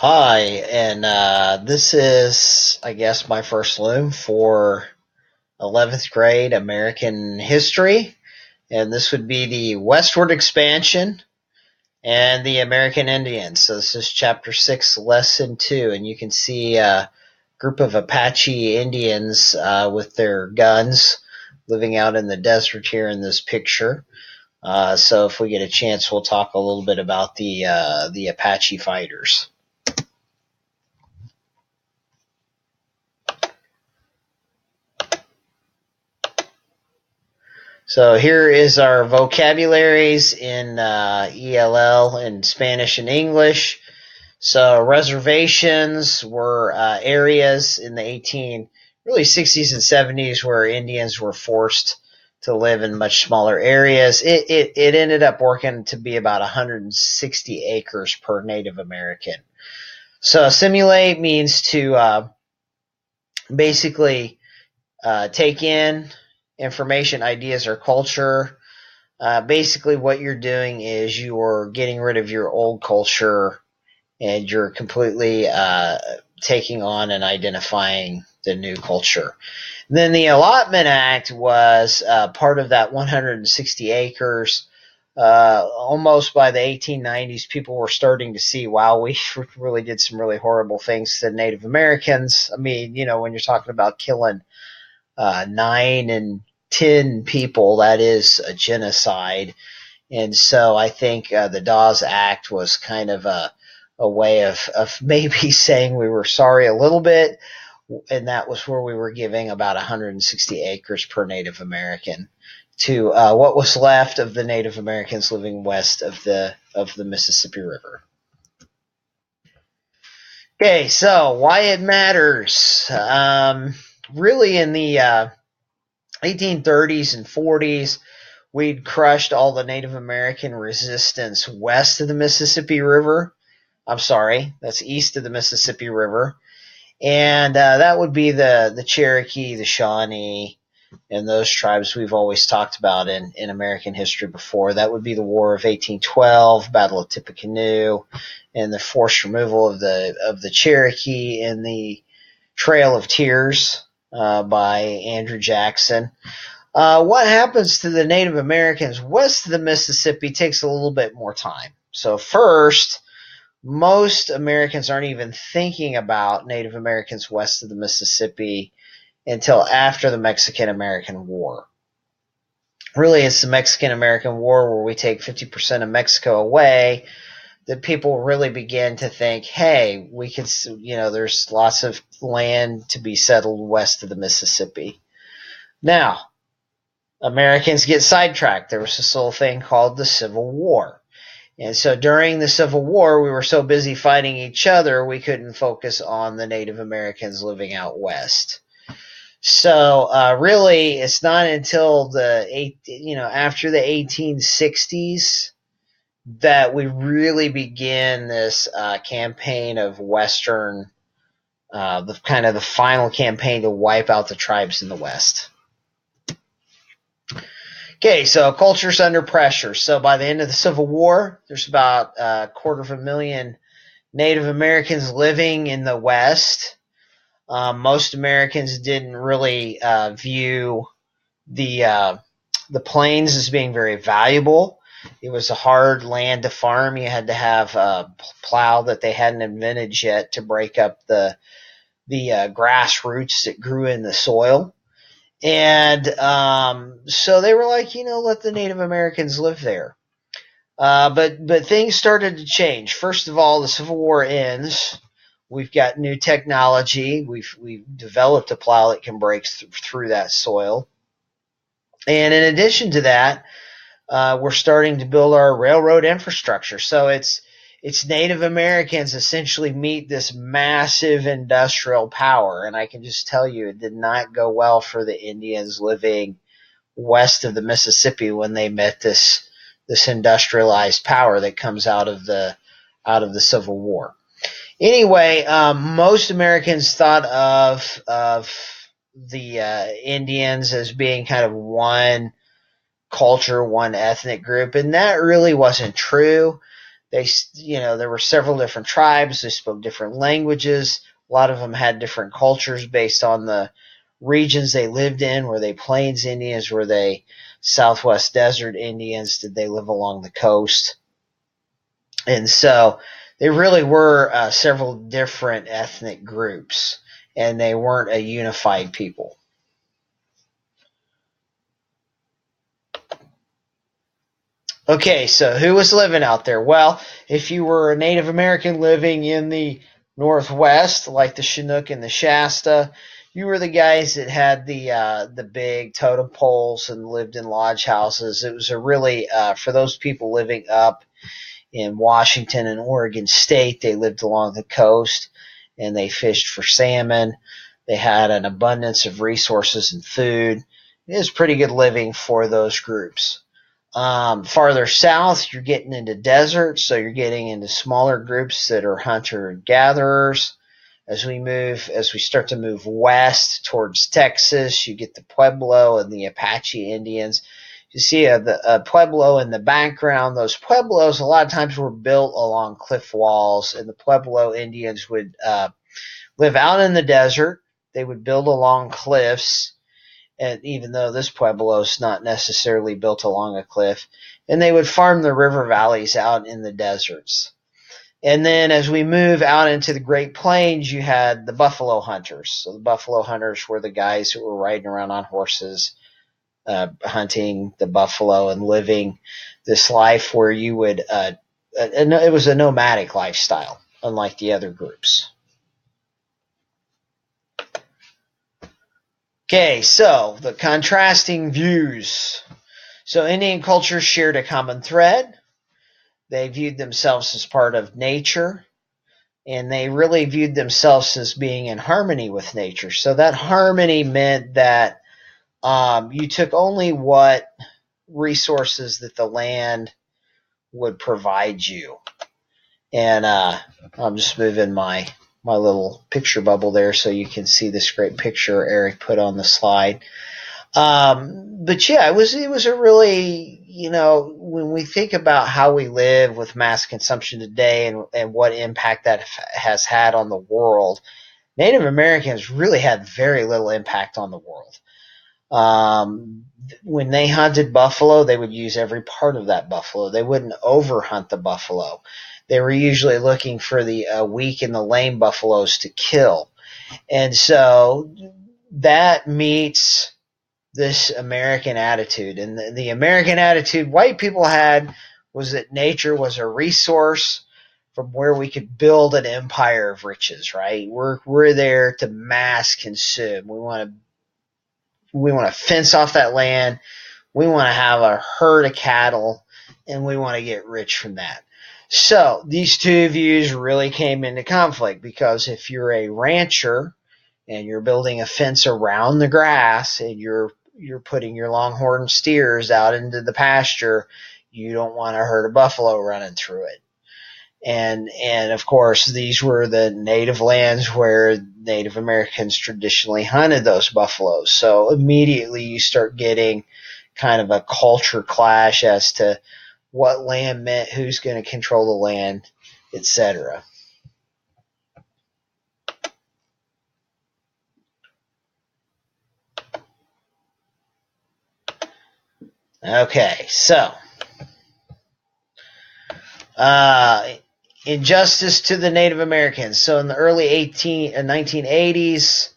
Hi, and this is, I guess, my first Loom for 11th grade American history, and this would be the westward expansion and the American Indians. So this is Chapter 6, Lesson 2, and you can see a group of Apache Indians with their guns living out in the desert here in this picture. So if we get a chance, we'll talk a little bit about the Apache fighters. So here is our vocabularies in ELL in Spanish and English. So reservations were areas in the 60s and 70s where Indians were forced to live in much smaller areas. It ended up working to be about 160 acres per Native American. So assimilate means to basically take in information, ideas, or culture. Basically, what you're doing is you're getting rid of your old culture and you're completely taking on and identifying the new culture. And then the Allotment Act was part of that 160 acres. Almost by the 1890s, people were starting to see, wow, we really did some really horrible things to Native Americans. I mean, when you're talking about killing 9 and 10 people, that is a genocide. And so I think the Dawes Act was kind of a way of maybe saying we were sorry a little bit, and that was where we were giving about 160 acres per Native American to what was left of the Native Americans living west of the Mississippi River. Okay, so why it matters. Really, in the 1830s and 40s, we'd crushed all the Native American resistance west of the Mississippi River. I'm sorry, that's east of the Mississippi River. And that would be the Cherokee, the Shawnee, and those tribes we've always talked about in American history before. That would be the War of 1812, Battle of Tippecanoe, and the forced removal of the Cherokee and the Trail of Tears by Andrew Jackson. What happens to the Native Americans west of the Mississippi takes a little bit more time. So first, most Americans aren't even thinking about Native Americans west of the Mississippi until after the Mexican-American War. Really, it's the Mexican-American War where we take 50% of Mexico away that people really begin to think, hey, we could, there's lots of land to be settled west of the Mississippi. Now, Americans get sidetracked. There was this little thing called the Civil War. And so during the Civil War, we were so busy fighting each other, we couldn't focus on the Native Americans living out west. So really, it's not until after the 1860s that we really begin this campaign of Western, the final campaign to wipe out the tribes in the West. Okay, so culture's under pressure. So by the end of the Civil War, there's about 250,000 Native Americans living in the West. Most Americans didn't really view the plains as being very valuable. It was a hard land to farm. You had to have a plow that they hadn't invented yet to break up the grass roots that grew in the soil. And so they were like, let the Native Americans live there. But things started to change. First of all, the Civil War ends. We've got new technology. We've developed a plow that can break through that soil. And in addition to that, we're starting to build our railroad infrastructure. So it's Native Americans essentially meet this massive industrial power. And I can just tell you, it did not go well for the Indians living west of the Mississippi when they met this industrialized power that comes out of the Civil War. Anyway, most Americans thought of the Indians as being kind of one culture, one ethnic group, and that really wasn't true. there were several different tribes. They spoke different languages. A lot of them had different cultures based on the regions they lived in. Were they Plains Indians? Were they Southwest Desert Indians? Did they live along the coast? And so they really were several different ethnic groups, and they weren't a unified people. Okay, so who was living out there? Well, if you were a Native American living in the Northwest, like the Chinook and the Shasta, you were the guys that had the big totem poles and lived in lodge houses. It was a really for those people living up in Washington and Oregon State. They lived along the coast and they fished for salmon. They had an abundance of resources and food. It was pretty good living for those groups. Farther south, you're getting into desert, so you're getting into smaller groups that are hunter-gatherers. As we start to move west towards Texas, you get the Pueblo and the Apache Indians. You see a Pueblo in the background. Those Pueblos a lot of times were built along cliff walls, and the Pueblo Indians would live out in the desert. They would build along cliffs, and even though this Pueblo is not necessarily built along a cliff, and they would farm the river valleys out in the deserts. And then as we move out into the Great Plains, you had the buffalo hunters. So the buffalo hunters were the guys who were riding around on horses, hunting the buffalo and living this life where you would, it was a nomadic lifestyle, unlike the other groups. Okay, so the contrasting views. So Indian culture shared a common thread. They viewed themselves as part of nature, and they really viewed themselves as being in harmony with nature. So that harmony meant that you took only what resources that the land would provide you. And I'm just moving my little picture bubble there so you can see this great picture Eric put on the slide. But yeah, it was a really, when we think about how we live with mass consumption today and what impact that has had on the world, Native Americans really had very little impact on the world. When they hunted buffalo, they would use every part of that buffalo. They wouldn't overhunt the buffalo. They were usually looking for the weak and the lame buffaloes to kill. And so that meets this American attitude. And the American attitude white people had was that nature was a resource from where we could build an empire of riches, right? We're there to mass consume. We want to fence off that land. We want to have a herd of cattle, and we want to get rich from that. So these two views really came into conflict, because if you're a rancher and you're building a fence around the grass and you're putting your longhorn steers out into the pasture, you don't want a herd of buffalo running through it. And of course, these were the native lands where Native Americans traditionally hunted those buffaloes. So immediately you start getting kind of a culture clash as to what land meant, who's going to control the land, etc. Okay, so injustice to the Native Americans. So in the early 1980s,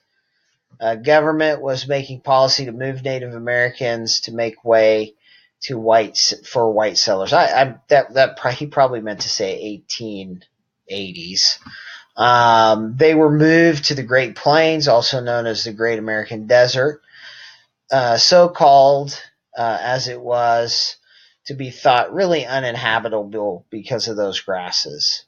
government was making policy to move Native Americans to make way to white settlers. He probably meant to say 1880s. They were moved to the Great Plains, also known as the Great American Desert, so-called as it was, to be thought really uninhabitable because of those grasses.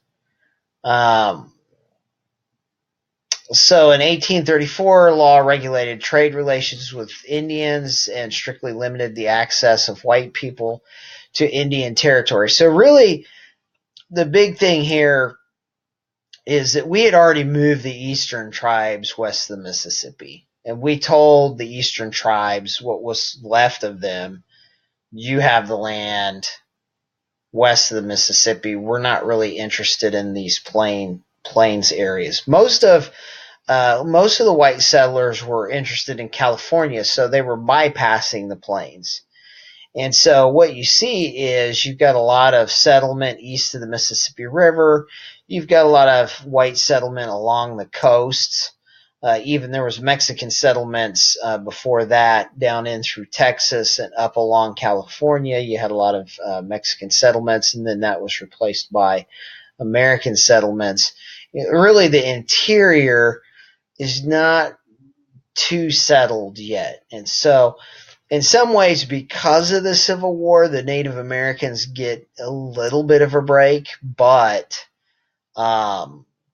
So in 1834, law regulated trade relations with Indians and strictly limited the access of white people to Indian territory. So really, the big thing here is that we had already moved the eastern tribes west of the Mississippi. And we told the eastern tribes, what was left of them, you have the land, west of the Mississippi were not really interested in these plains areas. Most of the white settlers were interested in California, so they were bypassing the plains. And so what you see is you've got a lot of settlement east of the Mississippi River. You've got a lot of white settlement along the coasts. Even there was Mexican settlements before that down in through Texas and up along California. You had a lot of Mexican settlements, and then that was replaced by American settlements. Really, the interior is not too settled yet. And so, in some ways, because of the Civil War, the Native Americans get a little bit of a break, but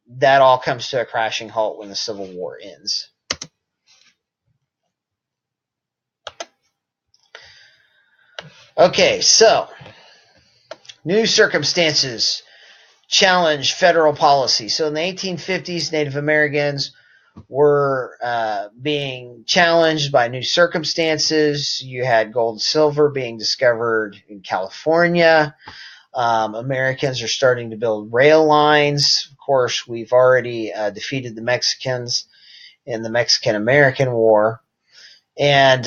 that all comes to a crashing halt when the Civil War ends. Okay, so new circumstances challenge federal policy. So in the 1850s, Native Americans were being challenged by new circumstances. You had gold and silver being discovered in California. Americans are starting to build rail lines. Of course, we've already defeated the Mexicans in the Mexican-American War. And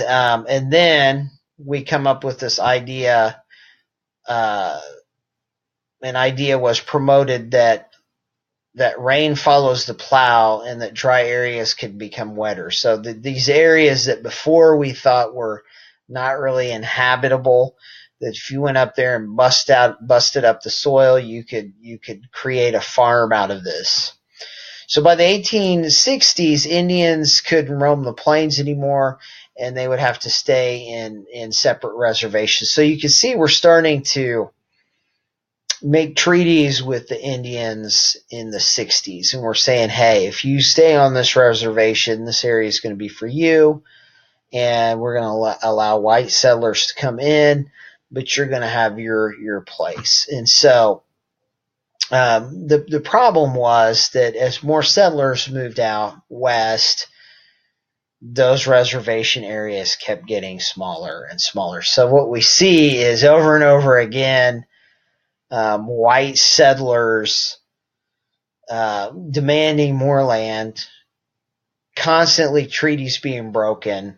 then we come up with this idea. An idea was promoted that rain follows the plow and that dry areas could become wetter. So these areas that before we thought were not really inhabitable, that if you went up there and busted up the soil, you could create a farm out of this. So by the 1860s, Indians couldn't roam the plains anymore, and they would have to stay in separate reservations. So you can see we're starting to make treaties with the Indians in the 60s, and we're saying, hey, if you stay on this reservation, this area is going to be for you, and we're going to allow white settlers to come in, but you're going to have your place. And so the problem was that as more settlers moved out west, those reservation areas kept getting smaller and smaller. So what we see is over and over again, white settlers demanding more land, constantly treaties being broken.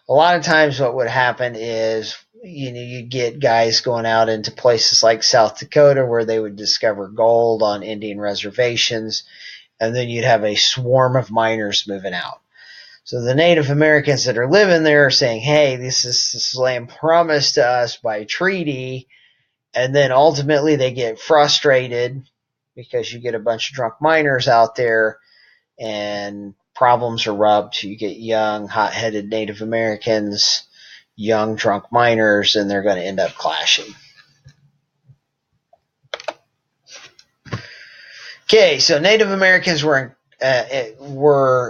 A lot of times what would happen is, you get guys going out into places like South Dakota where they would discover gold on Indian reservations, and then you'd have a swarm of miners moving out. So the Native Americans that are living there are saying, hey, this is land promised to us by treaty. And then ultimately they get frustrated because you get a bunch of drunk miners out there and problems erupt. You get young, hot-headed Native Americans, young, drunk miners, and they're going to end up clashing. Okay, so Native Americans were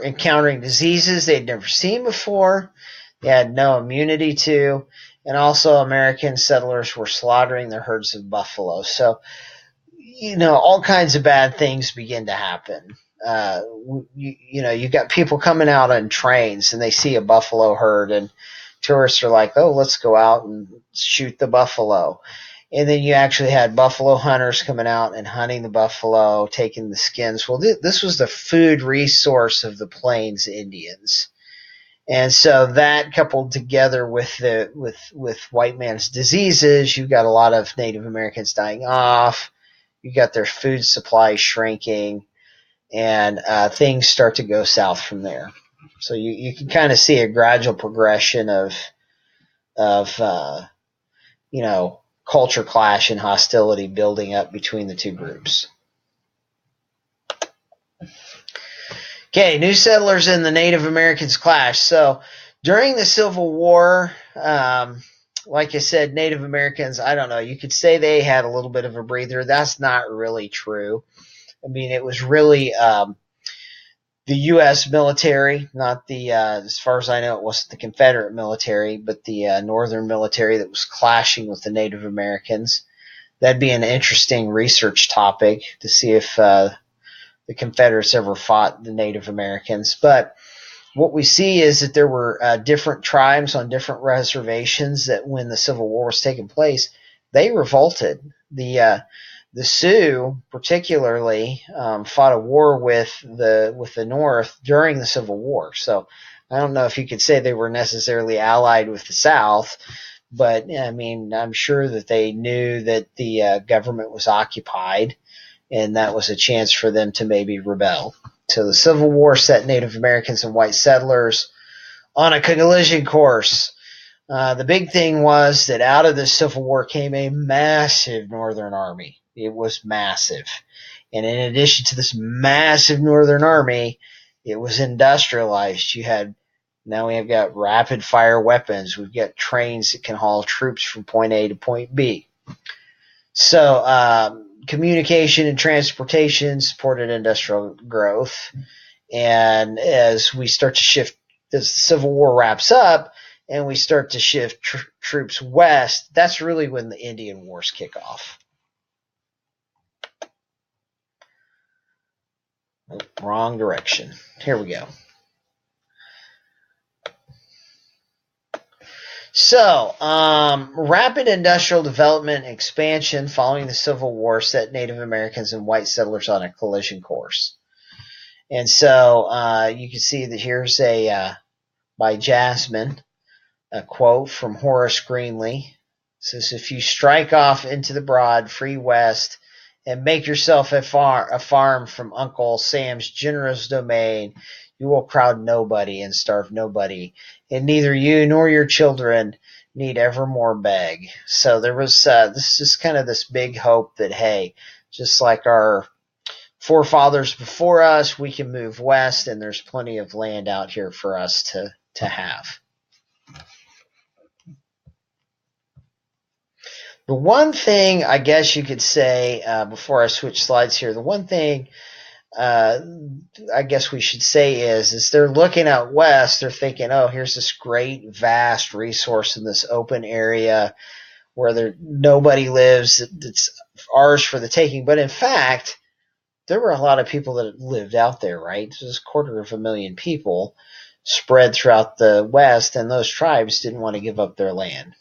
encountering diseases they'd never seen before, they had no immunity to, and also American settlers were slaughtering their herds of buffalo. So, all kinds of bad things begin to happen. You got people coming out on trains and they see a buffalo herd, and tourists are like, oh, let's go out and shoot the buffalo. And then you actually had buffalo hunters coming out and hunting the buffalo, taking the skins. Well, this was the food resource of the Plains Indians. And so that coupled together with white man's diseases, you've got a lot of Native Americans dying off. You got their food supply shrinking, and things start to go south from there. So you can kind of see a gradual progression of culture clash and hostility building up between the two groups. Okay, new settlers and the Native Americans clash. So during the Civil War, like I said, Native Americans, I don't know, you could say they had a little bit of a breather. That's not really true. I mean, it was really the U.S. military, not as far as I know, it wasn't the Confederate military, but the Northern military that was clashing with the Native Americans. That'd be an interesting research topic to see if the Confederates ever fought the Native Americans. But what we see is that there were different tribes on different reservations that when the Civil War was taking place, they revolted. the Sioux, particularly, fought a war with the North during the Civil War. So I don't know if you could say they were necessarily allied with the South, but I mean, I'm sure that they knew that the government was occupied, and that was a chance for them to maybe rebel. So the Civil War set Native Americans and white settlers on a collision course. The big thing was that out of the Civil War came a massive Northern Army. It was massive. And in addition to this massive Northern Army, it was industrialized. Now we have got rapid fire weapons. We've got trains that can haul troops from point A to point B. So communication and transportation supported industrial growth. And as we start to shift, as the Civil War wraps up, and we start to shift troops west, that's really when the Indian Wars kick off. Oh, wrong direction. Here we go. So, rapid industrial development and expansion following the Civil War set Native Americans and white settlers on a collision course. And so you can see that here's by Jasmine, a quote from Horace Greeley. It says, "If you strike off into the broad, free West and make yourself a farm from Uncle Sam's generous domain, you will crowd nobody and starve nobody, and neither you nor your children need ever more beg." So there was this is kind of this big hope that, hey, just like our forefathers before us, we can move west, and there's plenty of land out here for us to have. The one thing I guess you could say before I switch slides here, the one thing I guess we should say is they're looking out west, they're thinking, oh, here's this great, vast resource in this open area where nobody lives, it's ours for the taking. But in fact, there were a lot of people that lived out there, right? There's 250,000 people spread throughout the West, and those tribes didn't want to give up their land.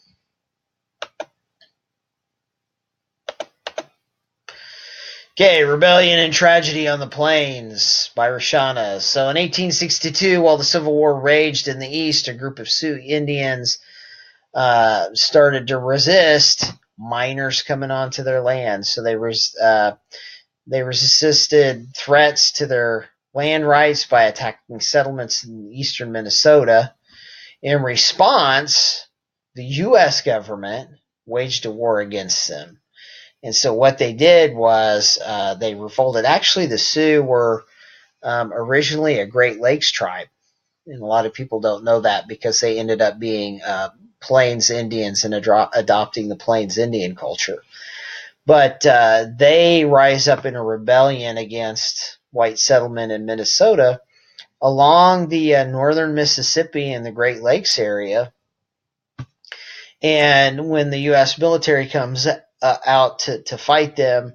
Okay, Rebellion and Tragedy on the Plains by Rashana. So in 1862, while the Civil War raged in the East, a group of Sioux Indians started to resist miners coming onto their land. So they resisted threats to their land rights by attacking settlements in eastern Minnesota. In response, the U.S. government waged a war against them. And so what they did was they revolted. Actually, the Sioux were originally a Great Lakes tribe. And a lot of people don't know that because they ended up being Plains Indians and adopting the Plains Indian culture. But they rise up in a rebellion against white settlement in Minnesota along the northern Mississippi and the Great Lakes area. And when the U.S. military comes out to fight them,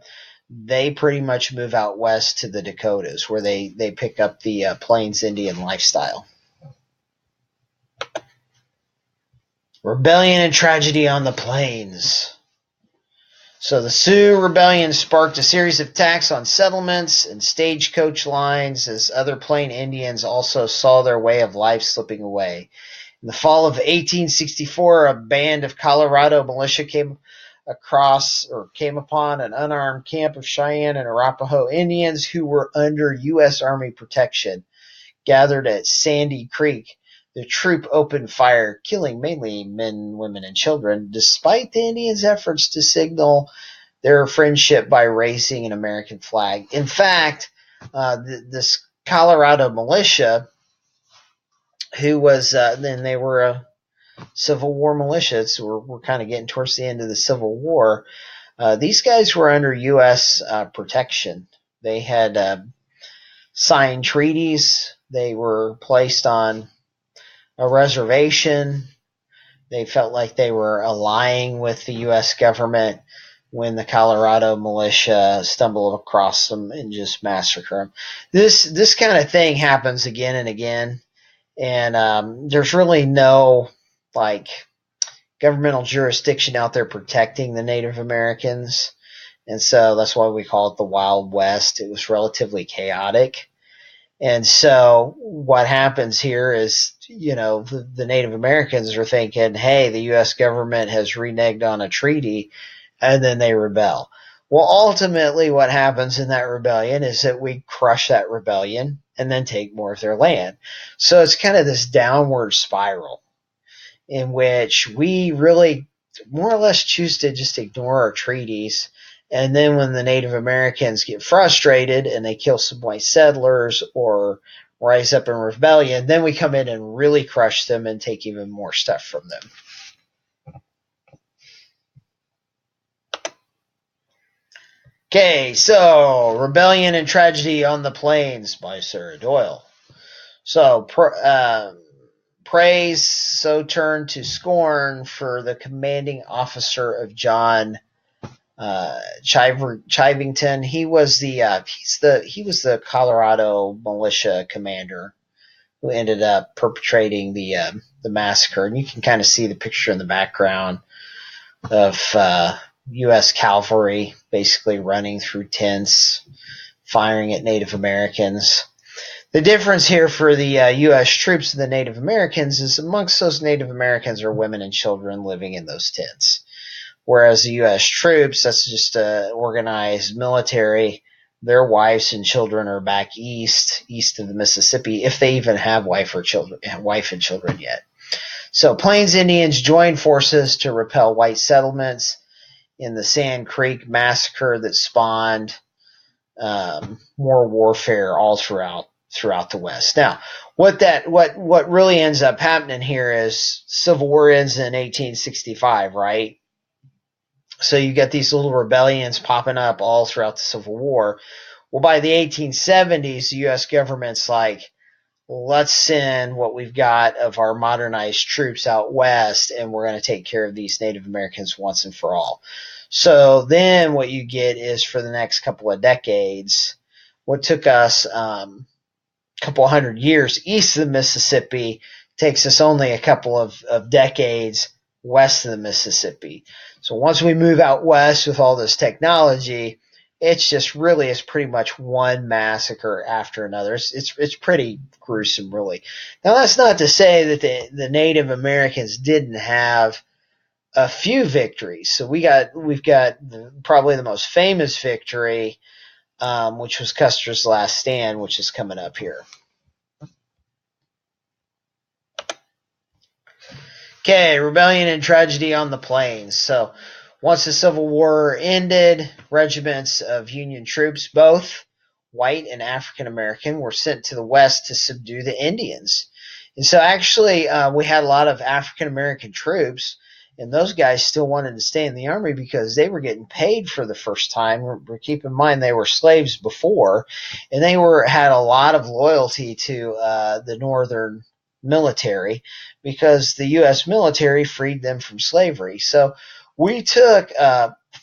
they pretty much move out west to the Dakotas, where they pick up the Plains Indian lifestyle. Rebellion and Tragedy on the Plains. So the Sioux Rebellion sparked a series of attacks on settlements and stagecoach lines as other Plain Indians also saw their way of life slipping away. In the fall of 1864, a band of Colorado militia came upon an unarmed camp of Cheyenne and Arapaho Indians who were under U.S. Army protection, gathered at Sandy Creek. The troop opened fire, killing mainly men, women, and children, despite the Indians' efforts to signal their friendship by raising an American flag. In fact, this Colorado militia, who was then they were a Civil War militia, so we're kind of getting towards the end of the Civil War. These guys were under U.S. protection. They had signed treaties. They were placed on a reservation. They felt like they were allying with the U.S. government when the Colorado militia stumbled across them and just massacred them. This kind of thing happens again and again, and there's really no governmental jurisdiction out there protecting the Native Americans. And so that's why we call it the Wild West. It was relatively chaotic. And so what happens here is, the Native Americans are thinking, hey, the U.S. government has reneged on a treaty, and then they rebel. Well, ultimately, what happens in that rebellion is that we crush that rebellion and then take more of their land. So it's kind of this downward spiral in which we really more or less choose to just ignore our treaties. And then when the Native Americans get frustrated and they kill some white settlers or rise up in rebellion, then we come in and really crush them and take even more stuff from them. Okay, so Rebellion and Tragedy on the Plains by Sarah Doyle. So, praise so turned to scorn for the commanding officer of John Chivington. He was the Colorado militia commander who ended up perpetrating the massacre. And you can kind of see the picture in the background of U.S. cavalry basically running through tents, firing at Native Americans. The difference here for the U.S. troops and the Native Americans is amongst those Native Americans are women and children living in those tents. Whereas the U.S. troops, that's just an organized military. Their wives and children are back east of the Mississippi, if they even have wife and children yet. So Plains Indians joined forces to repel white settlements in the Sand Creek massacre that spawned more warfare all throughout the West. Now, what really ends up happening here is Civil War ends in 1865, right? So you get these little rebellions popping up all throughout the Civil War. Well, by the 1870s, the U.S. government's like, let's send what we've got of our modernized troops out west, and we're going to take care of these Native Americans once and for all. So then what you get is for the next couple of decades, what took us a couple hundred years east of the Mississippi takes us only a couple of decades west of the Mississippi. So once we move out west with all this technology, it's pretty much one massacre after another. It's pretty gruesome, really. Now that's not to say that the Native Americans didn't have a few victories. So we've got probably the most famous victory, which was Custer's Last Stand, which is coming up here. Okay, Rebellion and Tragedy on the Plains. So once the Civil War ended, regiments of Union troops, both white and African American, were sent to the West to subdue the Indians. And so actually we had a lot of African American troops, and those guys still wanted to stay in the Army because they were getting paid for the first time. Keep in mind they were slaves before, and they had a lot of loyalty to the Northern military because the U.S. military freed them from slavery. So we took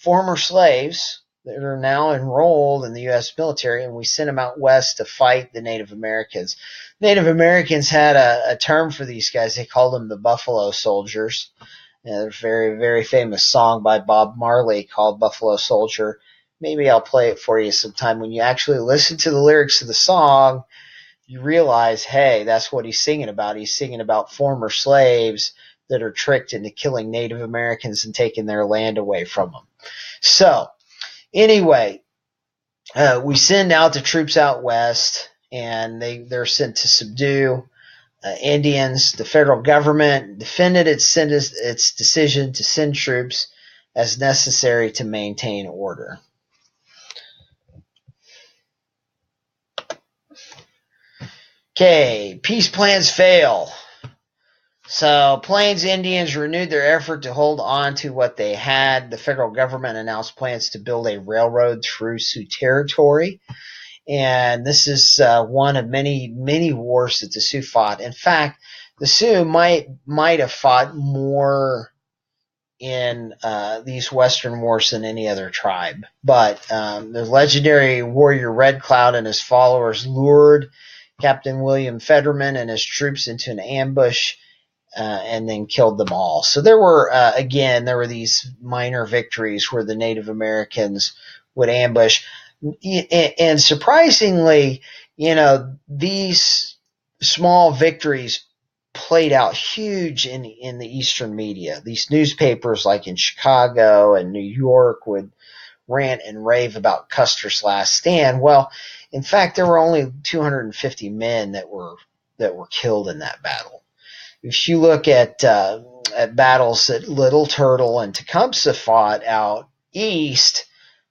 former slaves that are now enrolled in the U.S. military, and we sent them out west to fight the Native Americans. Native Americans had a term for these guys. They called them the Buffalo Soldiers. There's a very, very famous song by Bob Marley called Buffalo Soldier. Maybe I'll play it for you sometime. When you actually listen to the lyrics of the song, you realize, hey, that's what he's singing about. He's singing about former slaves that are tricked into killing Native Americans and taking their land away from them. So, anyway, we send out the troops out west, and they're sent to subdue Indians. The federal government defended its decision to send troops as necessary to maintain order. Okay, peace plans fail. So Plains Indians renewed their effort to hold on to what they had. The federal government announced plans to build a railroad through Sioux territory. And this is one of many, many wars that the Sioux fought. In fact, the Sioux might have fought more in these Western wars than any other tribe. But the legendary warrior Red Cloud and his followers lured Captain William Fetterman and his troops into an ambush and then killed them all. So there were these minor victories where the Native Americans would ambush. And surprisingly, these small victories played out huge in the Eastern media. These newspapers, like in Chicago and New York, would rant and rave about Custer's last stand. Well, in fact, there were only 250 men that were killed in that battle. If you look at battles that Little Turtle and Tecumseh fought out east,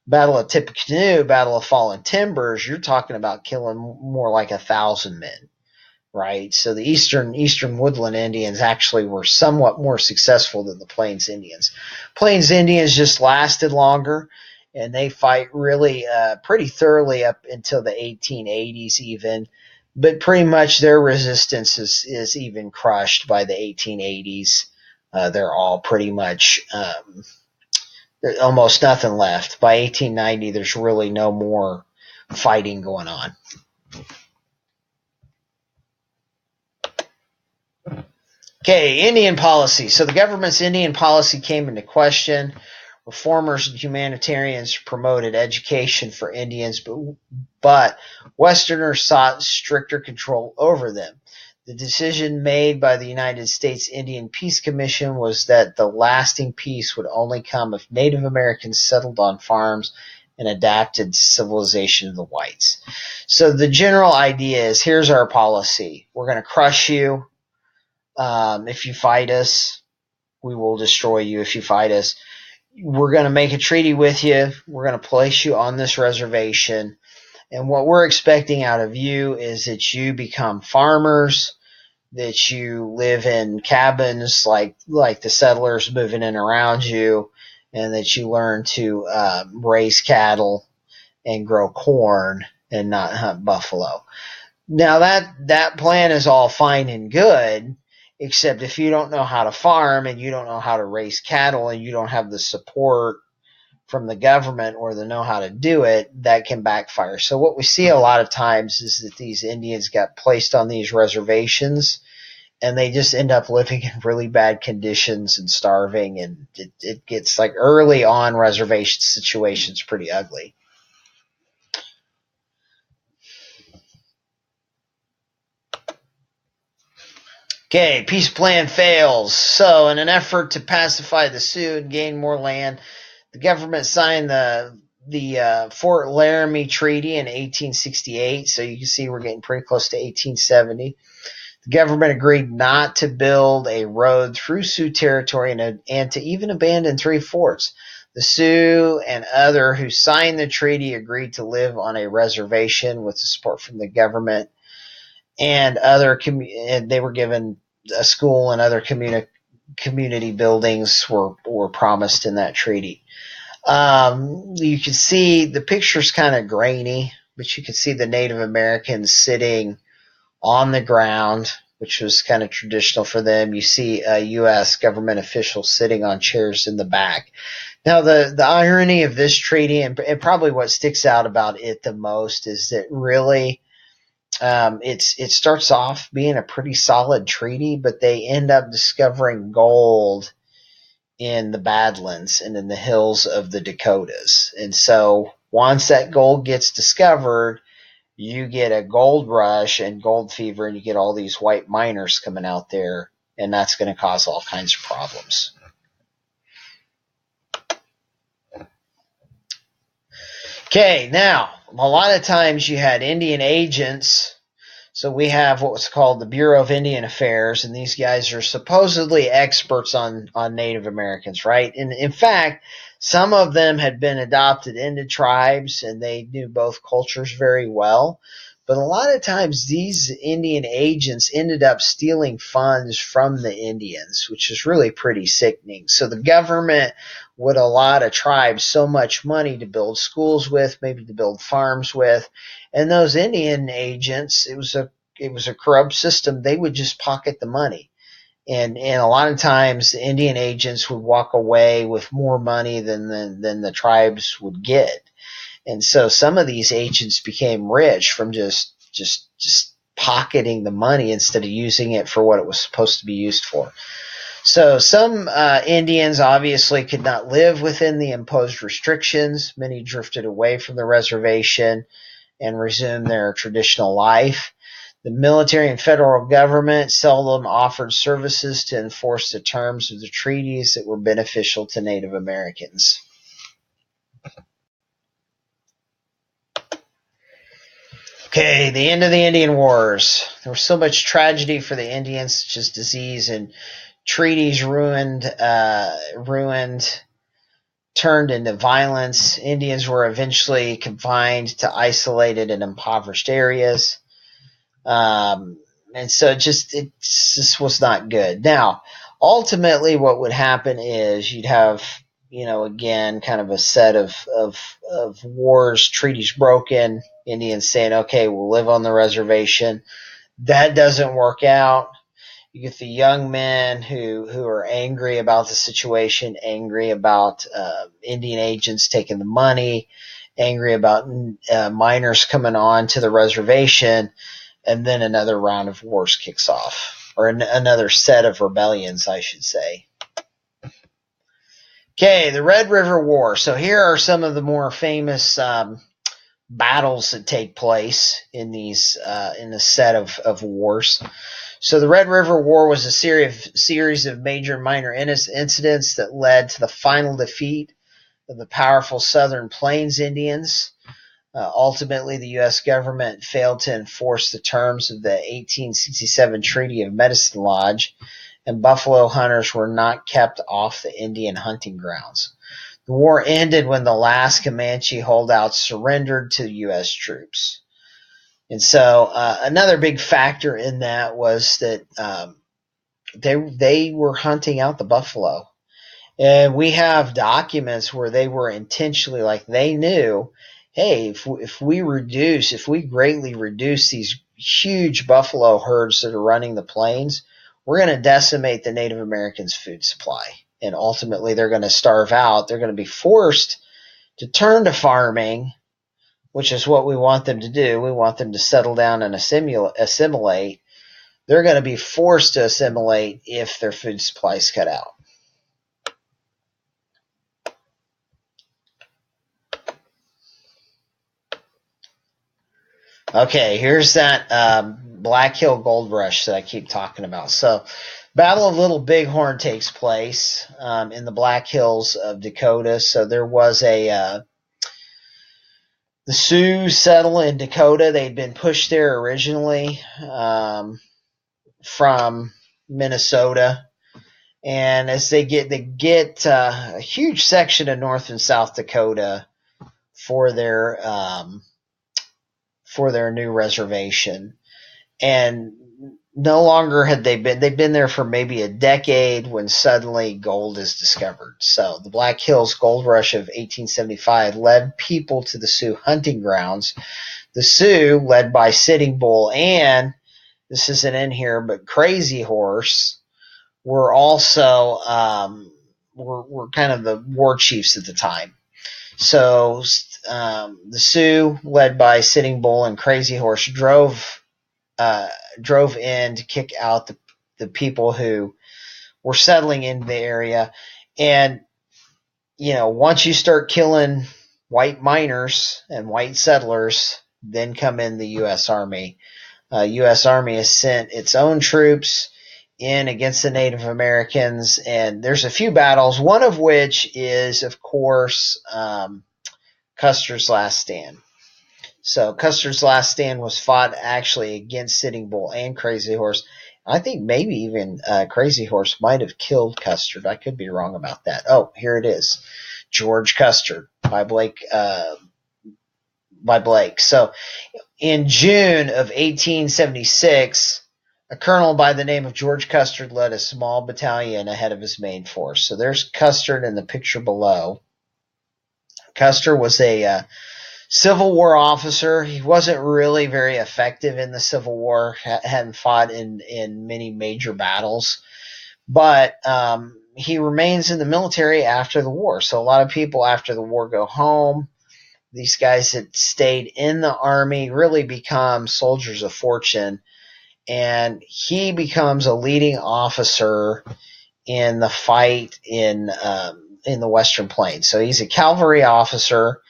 Battle of Tippecanoe, Battle of Fallen Timbers, you're talking about killing more like 1,000 men, right? So the eastern woodland Indians actually were somewhat more successful than the Plains Indians. Plains Indians just lasted longer, and they fight really pretty thoroughly up until the 1880s even. But pretty much their resistance is even crushed by the 1880s. They're all pretty much there's almost nothing left. By 1890, there's really no more fighting going on. Okay, Indian policy. So the government's Indian policy came into question. Reformers and humanitarians promoted education for Indians, but Westerners sought stricter control over them. The decision made by the United States Indian Peace Commission was that the lasting peace would only come if Native Americans settled on farms and adapted to civilization of the whites. So the general idea is, here's our policy. We're going to crush you. If you fight us, we will destroy you if you fight us. We're going to make a treaty with you. We're going to place you on this reservation. And what we're expecting out of you is that you become farmers, that you live in cabins like the settlers moving in around you, and that you learn to raise cattle and grow corn and not hunt buffalo. Now that plan is all fine and good, except if you don't know how to farm and you don't know how to raise cattle and you don't have the support from the government or the know how to do it, that can backfire. So what we see a lot of times is that these Indians got placed on these reservations and they just end up living in really bad conditions and starving, and it gets, like, early on reservation situations pretty ugly. Okay, peace plan fails. So in an effort to pacify the Sioux and gain more land, the government signed the Fort Laramie Treaty in 1868. So you can see we're getting pretty close to 1870. The government agreed not to build a road through Sioux territory and to even abandon 3 forts. The Sioux and other who signed the treaty agreed to live on a reservation with the support from the government, and they were given a school and other community buildings were promised in that treaty. You can see the picture's kind of grainy, but you can see the Native Americans sitting on the ground, which was kind of traditional for them. You see U.S. government officials sitting on chairs in the back. Now, the irony of this treaty, and probably what sticks out about it the most, is that really it starts off being a pretty solid treaty, but they end up discovering gold in the Badlands and in the hills of the Dakotas. And so once that gold gets discovered, you get a gold rush and gold fever, and you get all these white miners coming out there, and that's going to cause all kinds of problems. Okay, now, a lot of times you had Indian agents. So we have what was called the Bureau of Indian Affairs, and these guys are supposedly experts on Native Americans, right? And in fact, some of them had been adopted into tribes, and they knew both cultures very well. But a lot of times these Indian agents ended up stealing funds from the Indians, which is really pretty sickening. So the government would allot a tribe so much money to build schools with, maybe to build farms with, and those Indian agents, it was a corrupt system. They would just pocket the money. And a lot of times the Indian agents would walk away with more money than the tribes would get. And so some of these agents became rich from just pocketing the money instead of using it for what it was supposed to be used for. So some Indians obviously could not live within the imposed restrictions. Many drifted away from the reservation and resumed their traditional life. The military and federal government seldom offered services to enforce the terms of the treaties that were beneficial to Native Americans. Okay, the end of the Indian Wars. There was so much tragedy for the Indians, such as disease and treaties turned into violence. Indians were eventually confined to isolated and impoverished areas. And so it just was not good. Now, ultimately, what would happen is you'd have, again, kind of a set of wars, treaties broken, Indians saying, okay, we'll live on the reservation. That doesn't work out. You get the young men who are angry about the situation, angry about Indian agents taking the money, angry about miners coming on to the reservation, and then another round of wars kicks off, or another set of rebellions, I should say. Okay, the Red River War. So here are some of the more famous battles that take place in these in this set of wars. So the Red River War was a series of major and minor incidents that led to the final defeat of the powerful Southern Plains Indians. Ultimately, the U.S. government failed to enforce the terms of the 1867 Treaty of Medicine Lodge, and buffalo hunters were not kept off the Indian hunting grounds. The war ended when the last Comanche holdouts surrendered to U.S. troops. And so another big factor in that was that they were hunting out the buffalo. And we have documents where they were intentionally, like, they knew, hey, if we greatly reduce these huge buffalo herds that are running the plains, we're going to decimate the Native Americans' food supply. And ultimately, they're going to starve out. They're going to be forced to turn to farming, which is what we want them to do. We want them to settle down and assimilate. They're going to be forced to assimilate if their food supply is cut out. Okay, here's that Black Hill Gold Rush that I keep talking about. So, Battle of Little Bighorn takes place in the Black Hills of Dakota. So there was the Sioux settle in Dakota. They'd been pushed there originally from Minnesota, and as they get a huge section of North and South Dakota for their new reservation. And no longer had they'd been there for maybe a decade when suddenly gold is discovered. So the Black Hills Gold Rush of 1875 led people to the Sioux hunting grounds. The Sioux, led by Sitting Bull and, this isn't in here, but Crazy Horse, were also were kind of the war chiefs at the time. So the Sioux, led by Sitting Bull and Crazy Horse, drove in to kick out the people who were settling in the area. And, once you start killing white miners and white settlers, then come in the U.S. Army. U.S. Army has sent its own troops in against the Native Americans, and there's a few battles, one of which is, of course, Custer's Last Stand. So Custer's Last Stand was fought actually against Sitting Bull and Crazy Horse. I think maybe even Crazy Horse might have killed Custer. I could be wrong about that. Oh, here it is. George Custer by Blake. So in June of 1876, a colonel by the name of George Custer led a small battalion ahead of his main force. So there's Custer in the picture below. Custer was a Civil War officer. He wasn't really very effective in the Civil War, hadn't fought in many major battles, but he remains in the military after the war. So a lot of people after the war go home. These guys that stayed in the Army really become soldiers of fortune, and he becomes a leading officer in the fight in the Western Plains. So he's a cavalry officer.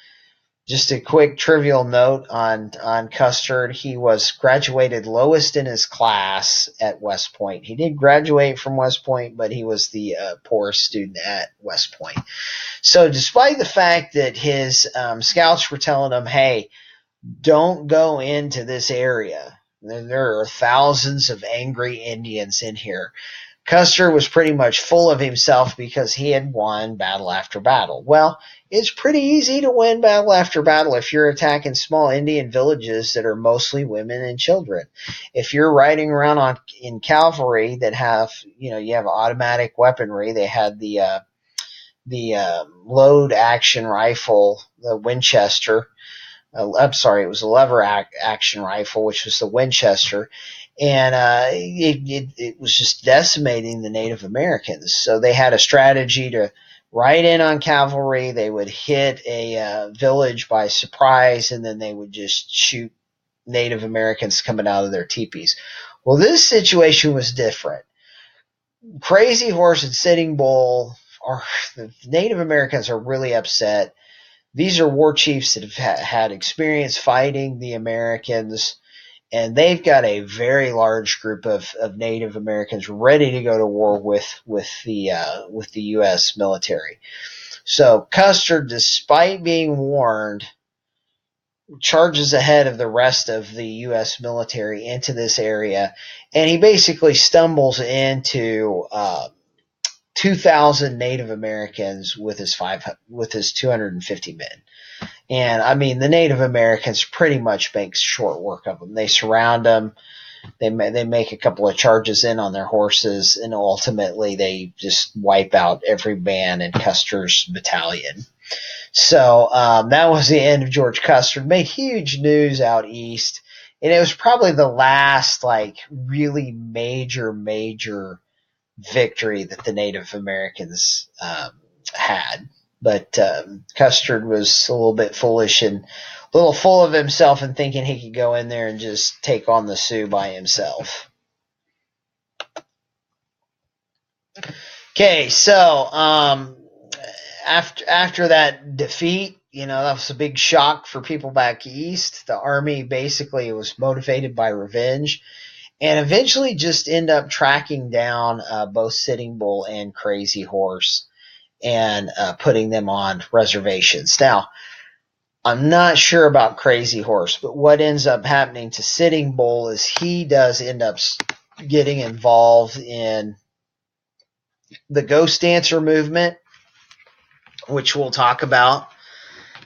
Just a quick trivial note on Custer. He was graduated lowest in his class at West Point. He did graduate from West Point, but he was the poorest student at West Point. So despite the fact that his scouts were telling him, hey, don't go into this area. There are thousands of angry Indians in here. Custer was pretty much full of himself because he had won battle after battle. Well, it's pretty easy to win battle after battle if you're attacking small Indian villages that are mostly women and children. If you're riding around in cavalry that have, you have automatic weaponry. They had the load action rifle, the Winchester. I'm sorry, it was a lever action rifle, which was the Winchester. And it was just decimating the Native Americans. So they had a strategy to ride in on cavalry. They would hit a village by surprise, and then they would just shoot Native Americans coming out of their teepees. Well, this situation was different. Crazy Horse and Sitting Bull the Native Americans are really upset. These are war chiefs that have had experience fighting the Americans, and they've got a very large group of Native Americans ready to go to war with the U.S. military. So Custer, despite being warned, charges ahead of the rest of the U.S. military into this area, and he basically stumbles into 2,000 Native Americans with his 250 men. And I mean, the Native Americans pretty much make short work of them. They surround them. They make a couple of charges in on their horses, and ultimately they just wipe out every man in Custer's battalion. So that was the end of George Custer. It made huge news out east, and it was probably the last really major victory that the Native Americans had. But Custer was a little bit foolish and a little full of himself and thinking he could go in there and just take on the Sioux by himself. Okay, so after that defeat, that was a big shock for people back east. The army basically was motivated by revenge, and eventually just end up tracking down both Sitting Bull and Crazy Horse and putting them on reservations. Now, I'm not sure about Crazy Horse, but what ends up happening to Sitting Bull is he does end up getting involved in the Ghost Dancer movement, which we'll talk about,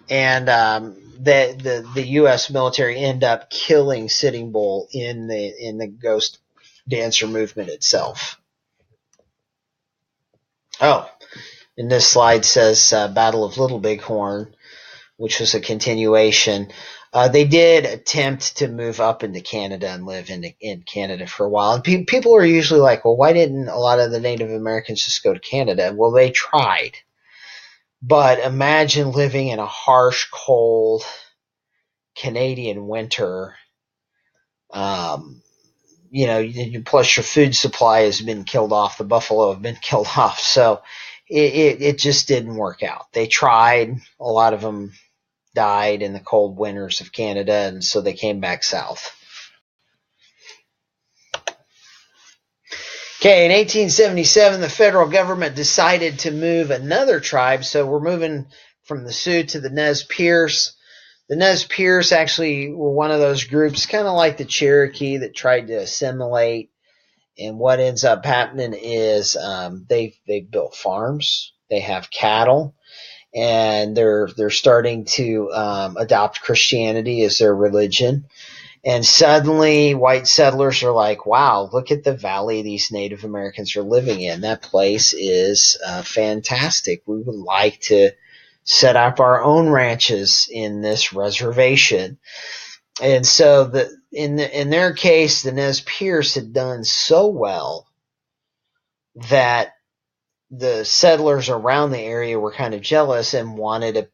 and the U.S. military end up killing Sitting Bull in the Ghost Dancer movement itself. Oh, and this slide says Battle of Little Bighorn, which was a continuation. They did attempt to move up into Canada and live in Canada for a while. And people are usually like, well, why didn't a lot of the Native Americans just go to Canada? Well, they tried. But imagine living in a harsh, cold Canadian winter. Plus your food supply has been killed off. The buffalo have been killed off. So it just didn't work out. They tried. A lot of them died in the cold winters of Canada, and so they came back south. Okay, in 1877, the federal government decided to move another tribe. So we're moving from the Sioux to the Nez Perce. The Nez Perce actually were one of those groups, kind of like the Cherokee, that tried to assimilate. And what ends up happening is they've built farms, they have cattle, and they're starting to adopt Christianity as their religion. And suddenly white settlers are like, wow, look at the valley these Native Americans are living in. That place is fantastic. We would like to set up our own ranches in this reservation. And so in their case, the Nez Perce had done so well that the settlers around the area were kind of jealous and wanted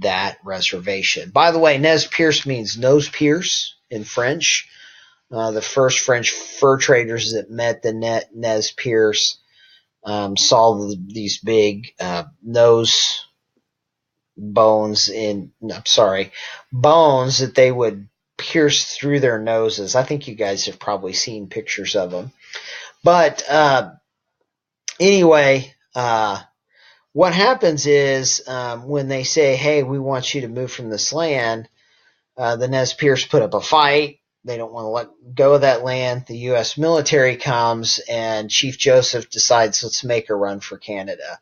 that reservation. By the way, Nez Perce means nose pierce in French. The first French fur traders that met the Nez Perce saw these big nose bones bones that they would pierce through their noses. I think you guys have probably seen pictures of them. But anyway, what happens is when they say, hey, we want you to move from this land, the Nez Perce put up a fight. They don't want to let go of that land. The U.S. military comes, and Chief Joseph decides, let's make a run for Canada.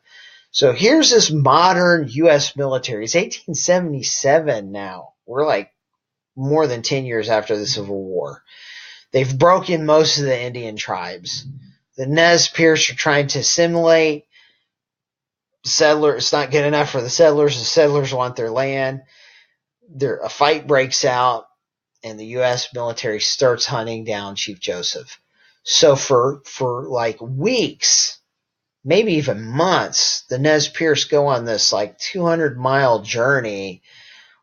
So here's this modern U.S. military. It's 1877 now. We're like more than 10 years after the Civil War. They've broken most of the Indian tribes. The Nez Perce are trying to assimilate. Settlers, it's not good enough for the settlers. The settlers want their land. A fight breaks out, and the U.S. military starts hunting down Chief Joseph. So for like weeks, maybe even months, the Nez Perce go on this like 200-mile journey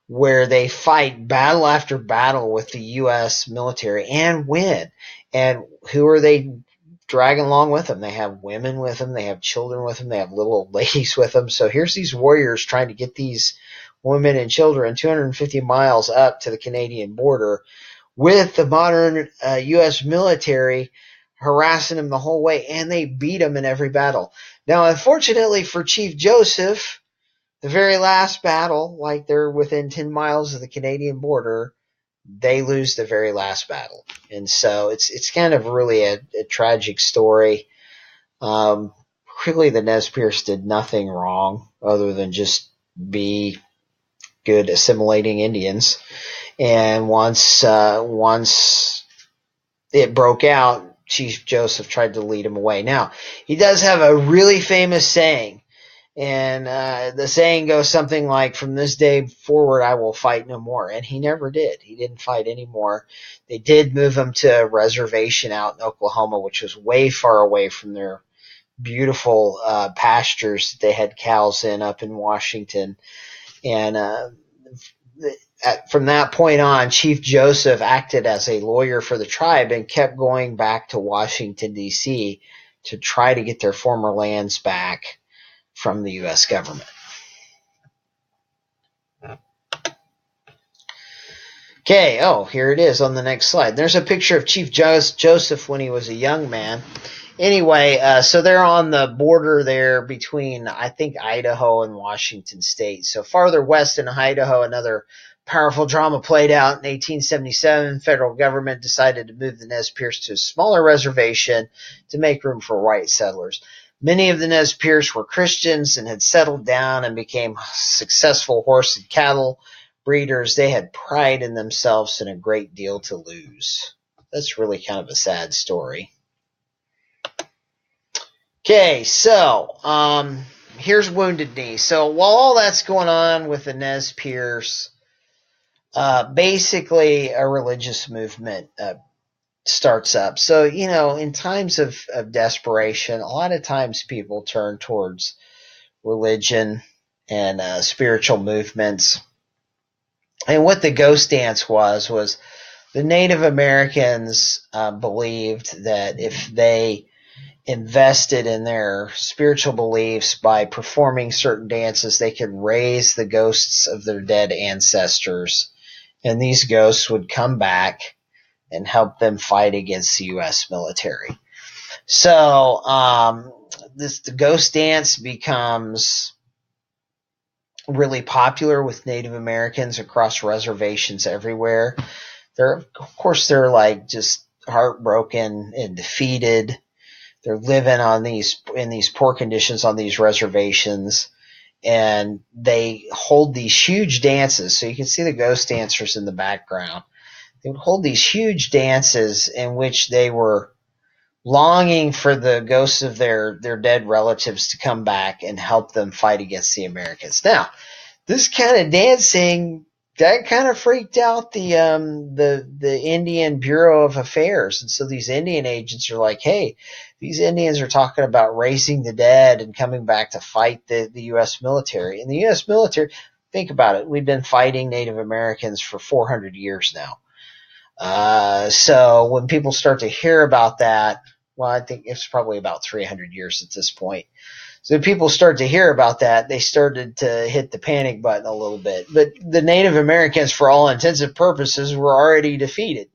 where they fight battle after battle with the U.S. military and win. And who are they dragging along with them? They have women with them. They have children with them. They have little old ladies with them. So here's these warriors trying to get these women and children 250 miles up to the Canadian border with the modern U.S. military harassing them the whole way, and they beat them in every battle. Now, unfortunately for Chief Joseph, the very last battle, like they're within 10 miles of the Canadian border, they lose the very last battle. And so it's kind of really a tragic story. Really, the Nez Perce did nothing wrong other than just be good assimilating Indians. And once it broke out, Chief Joseph tried to lead him away. Now, he does have a really famous saying, and the saying goes something like, from this day forward, I will fight no more. And he never did. He didn't fight anymore. They did move him to a reservation out in Oklahoma, which was way far away from their beautiful pastures that they had cows in up in Washington. And from that point on, Chief Joseph acted as a lawyer for the tribe and kept going back to Washington, D.C. to try to get their former lands back from the U.S. government. Okay, here it is on the next slide. There's a picture of Chief Joseph when he was a young man. Anyway, so they're on the border there between, I think, Idaho and Washington State. So farther west in Idaho, another powerful drama played out in 1877. Federal government decided to move the Nez Perce to a smaller reservation to make room for white settlers. Many of the Nez Perce were Christians and had settled down and became successful horse and cattle breeders. They had pride in themselves and a great deal to lose. That's really kind of a sad story. Okay, so here's Wounded Knee. So while all that's going on with the Nez Perce, basically a religious movement starts up. So, in times of desperation, a lot of times people turn towards religion and spiritual movements. And what the ghost dance was the Native Americans believed that if they invested in their spiritual beliefs by performing certain dances, they could raise the ghosts of their dead ancestors, and these ghosts would come back and help them fight against the U.S. military. So the ghost dance becomes really popular with Native Americans across reservations everywhere. They're like just heartbroken and defeated. They're living in these poor conditions on these reservations, and they hold these huge dances. So you can see the ghost dancers in the background. They would hold these huge dances in which they were longing for the ghosts of their dead relatives to come back and help them fight against the Americans. Now, this kind of dancing, that kind of freaked out the Indian Bureau of Affairs. And so these Indian agents are like, hey, these Indians are talking about raising the dead and coming back to fight the U.S. military. And the U.S. military, think about it, we've been fighting Native Americans for 400 years now. So when people start to hear about that, Well, I think it's probably about 300 years at this point. So people start to hear about that. They started to hit the panic button a little bit. But the Native Americans, for all intents and purposes, were already defeated.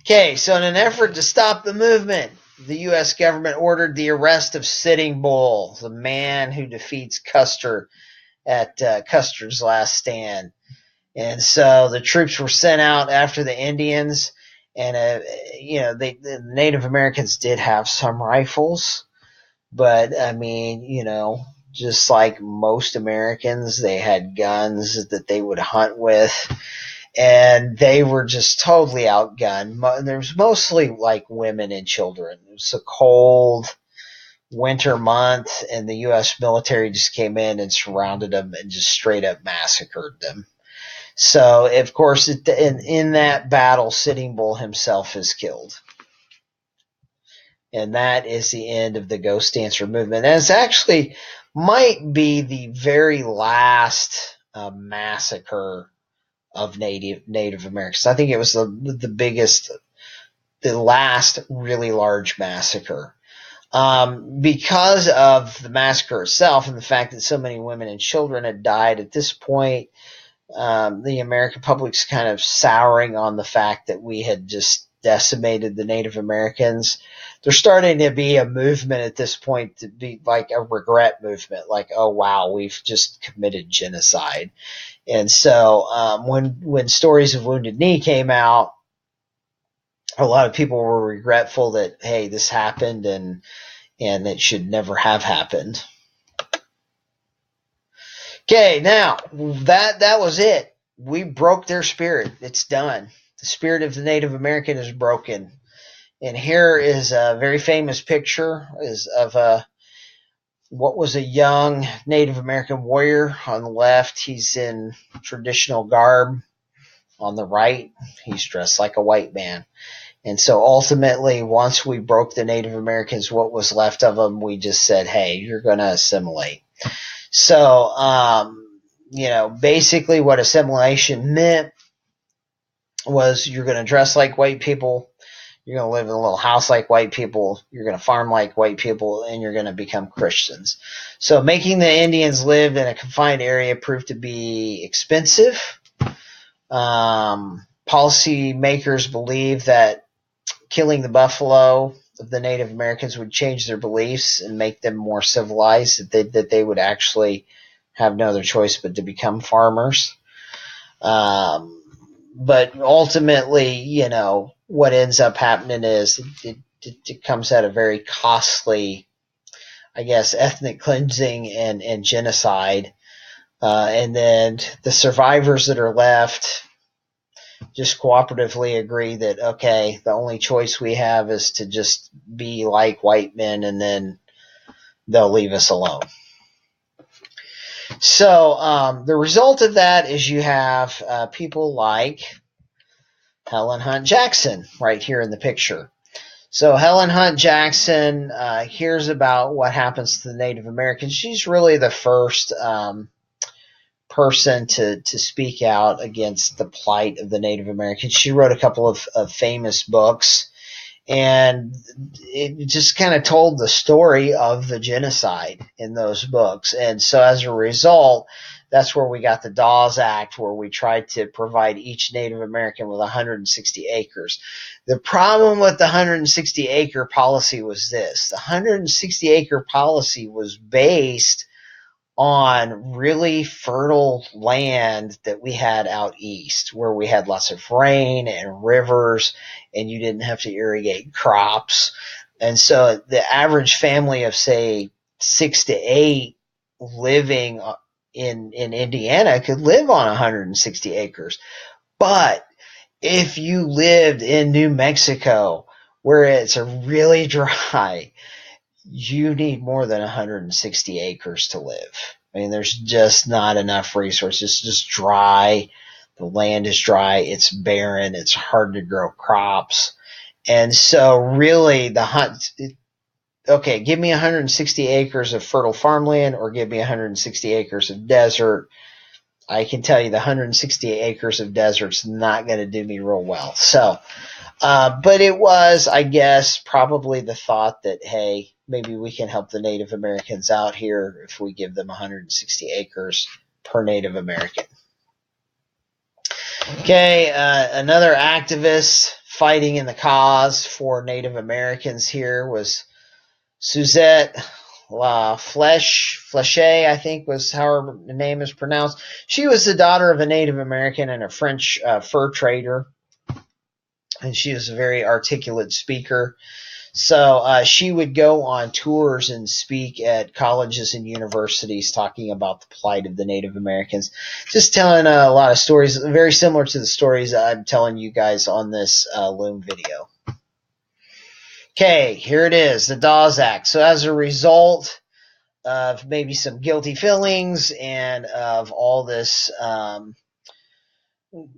Okay, so in an effort to stop the movement, the U.S. government ordered the arrest of Sitting Bull, the man who defeats Custer at Custer's last stand. And so the troops were sent out after the Indians, and the Native Americans did have some rifles, but I mean, just like most Americans, they had guns that they would hunt with, and they were just totally outgunned. There was mostly like women and children. It was a cold winter month, and the U.S. military just came in and surrounded them and just straight up massacred them. So, of course, in that battle, Sitting Bull himself is killed. And that is the end of the Ghost Dancer movement. And it's actually might be the very last massacre of Native Americans. I think it was the biggest, the last really large massacre. Because of the massacre itself and the fact that so many women and children had died at this point, the American public's kind of souring on the fact that we had just decimated the Native Americans. There's starting to be a movement at this point to be like a regret movement, like, oh wow, we've just committed genocide. And so when Stories of Wounded Knee came out, a lot of people were regretful that, hey, this happened and it should never have happened. Okay, now that was it. We broke their spirit. It's done. The spirit of the Native American is broken. And here is a very famous picture of what was a young Native American warrior. On the left, he's in traditional garb. On the right, he's dressed like a white man. And so ultimately, once we broke the Native Americans, what was left of them, we just said, hey, you're going to assimilate. So, basically what assimilation meant was you're going to dress like white people, you're going to live in a little house like white people, you're going to farm like white people, and you're going to become Christians. So making the Indians live in a confined area proved to be expensive. Policy makers believed that killing the buffalo of the Native Americans would change their beliefs and make them more civilized, that they would actually have no other choice but to become farmers. But ultimately, what ends up happening is it comes at a very costly, I guess, ethnic cleansing and genocide. And then the survivors that are left just cooperatively agree that, okay, the only choice we have is to just be like white men, and then they'll leave us alone. So the result of that is you have people like Helen Hunt Jackson right here in the picture. So Helen Hunt Jackson hears about what happens to the Native Americans. She's really the first person to speak out against the plight of the Native Americans. She wrote a couple of famous books, and it just kind of told the story of the genocide in those books. And so as a result, that's where we got the Dawes Act, where we tried to provide each Native American with 160 acres. The problem with the 160 acre policy was this. The 160 acre policy was based on really fertile land that we had out east, where we had lots of rain and rivers, and you didn't have to irrigate crops. And so the average family of, say, 6 to 8 living in Indiana could live on 160 acres. But if you lived in New Mexico, where it's really dry, you need more than 160 acres to live. I mean, there's just not enough resources. It's just dry. The land is dry. It's barren. It's hard to grow crops. And so really okay, give me 160 acres of fertile farmland or give me 160 acres of desert. I can tell you the 160 acres of desert's not going to do me real well. So, but it was, I guess, probably the thought that, hey, maybe we can help the Native Americans out here if we give them 160 acres per Native American. Okay, another activist fighting in the cause for Native Americans here was Suzette Flechet, I think was how her name is pronounced. She was the daughter of a Native American and a French fur trader, and she was a very articulate speaker. So she would go on tours and speak at colleges and universities talking about the plight of the Native Americans, just telling a lot of stories, very similar to the stories I'm telling you guys on this Loom video. Okay, here it is, the Dawes Act. So as a result of maybe some guilty feelings and of all this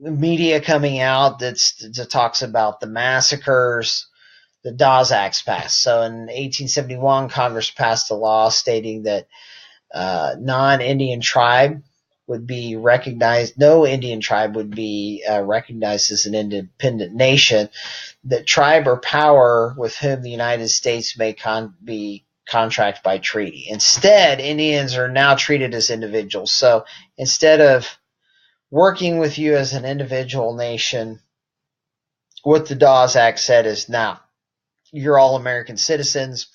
media coming out that talks about the massacres, the Dawes Act's passed. So in 1871, Congress passed a law stating that non-Indian tribe would be recognized, no Indian tribe would be recognized as an independent nation, that tribe or power with whom the United States may be contract by treaty. Instead, Indians are now treated as individuals. So instead of working with you as an individual nation, what the Dawes Act said is, now, you're all American citizens.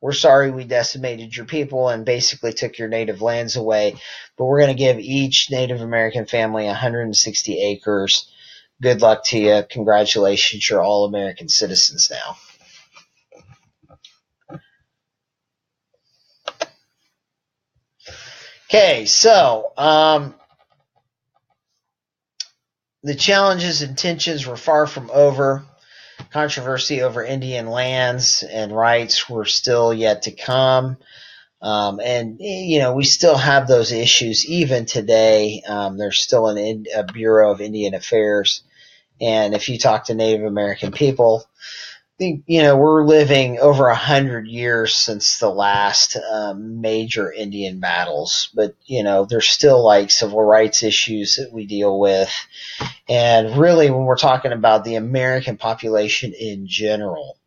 We're sorry we decimated your people and basically took your native lands away, but we're going to give each Native American family 160 acres. Good luck to you. Congratulations, you're all American citizens now. Okay, so the challenges and tensions were far from over. Controversy over Indian lands and rights were still yet to come. And, you know, we still have those issues even today. There's still a Bureau of Indian Affairs. And if you talk to Native American people, you know, we're living over 100 years since the last major Indian battles. But, you know, there's still like civil rights issues that we deal with. And really, when we're talking about the American population in general,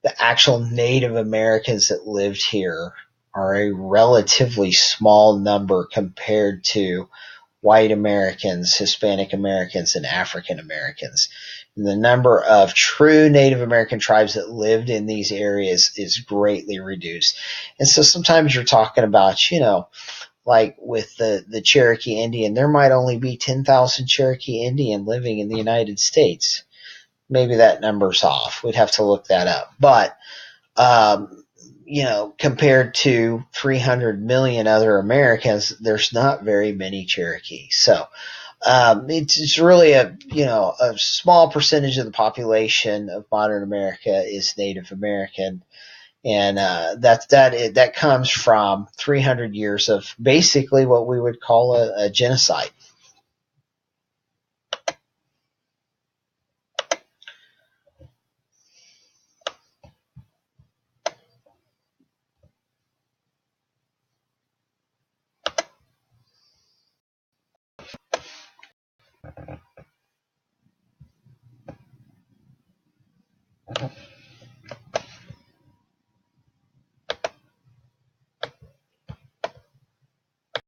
the actual Native Americans that lived here are a relatively small number compared to white Americans, Hispanic Americans, and African Americans. And the number of true Native American tribes that lived in these areas is greatly reduced. And so sometimes you're talking about, you know, like with the Cherokee Indian, there might only be 10,000 Cherokee Indian living in the United States. Maybe that number's off. We'd have to look that up. But, you know, compared to 300 million other Americans, there's not very many Cherokee. So it's really a small percentage of the population of modern America is Native American. And that comes from 300 years of basically what we would call a genocide.